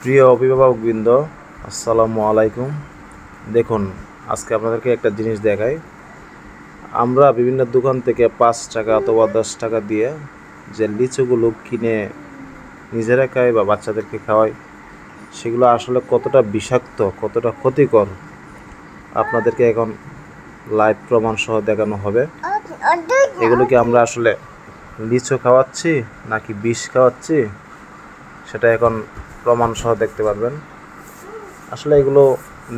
প্রিয় অভিভাবকবৃন্দ, আসসালামু আলাইকুম। দেখুন, আজকে আপনাদেরকে একটা জিনিস দেখাই। আমরা বিভিন্ন দোকান থেকে 5 টাকা অথবা 10 টাকা দিয়ে যে লিচুগুলো কিনে নিজেরা খাই বা বাচ্চাদেরকে খাওয়াই, সেগুলো আসলে কতটা বিষাক্ত, কতটা ক্ষতিকর আপনাদেরকে এখন লাইভ প্রমাণ সহ দেখানো হবে। এগুলো কি আমরা আসলে লিচু খাওয়াচ্ছি নাকি বিষ খাওয়াচ্ছি, সেটা এখন প্রমাণ সহ দেখতে পারবেন। আসলে এগুলো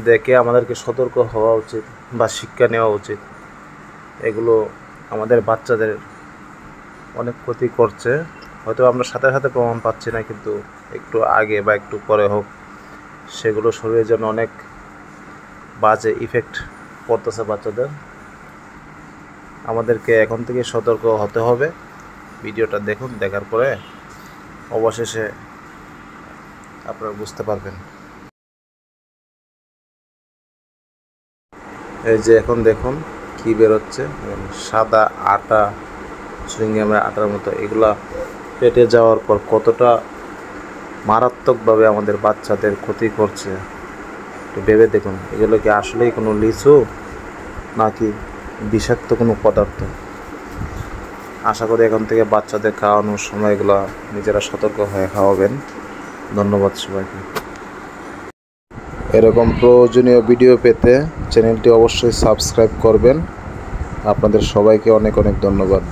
দেখে আমাদেরকে সতর্ক হওয়া উচিত বা শিক্ষা নেওয়া উচিত। এগুলো আমাদের বাচ্চাদের অনেক ক্ষতি করছে। হয়তো আমরা সাথে সাথে প্রমাণ পাচ্ছি না, কিন্তু একটু আগে বা একটু পরে হোক, সেগুলো শরীরের জন্য অনেক বাজে ইফেক্ট পড়তেছে বাচ্চাদের। আমাদেরকে এখন থেকে সতর্ক হতে হবে। ভিডিওটা দেখুন, দেখার পরে অবশেষে আপনারা বুঝতে পারবেন। এই যে এখন দেখুন কি বেরোচ্ছে, সাদা আটা, চুইংগামের আটার মতো। এগুলা পেটে যাওয়ার পর কতটা মারাত্মকভাবে আমাদের বাচ্চাদের ক্ষতি করছে একটু ভেবে দেখুন। এগুলো কি আসলেই কোনো লিচু নাকি বিষাক্ত কোনো পদার্থ? আশা করি এখন থেকে বাচ্চাদের খাওয়ানোর সময় এগুলো নিজেরা সতর্ক হয়ে খাওয়াবেন। ধন্যবাদ সবাইকে। এরকম প্রয়োজনীয় ভিডিও পেতে চ্যানেলটি অবশ্যই সাবস্ক্রাইব করবেন। আপনাদের সবাইকে অনেক অনেক ধন্যবাদ।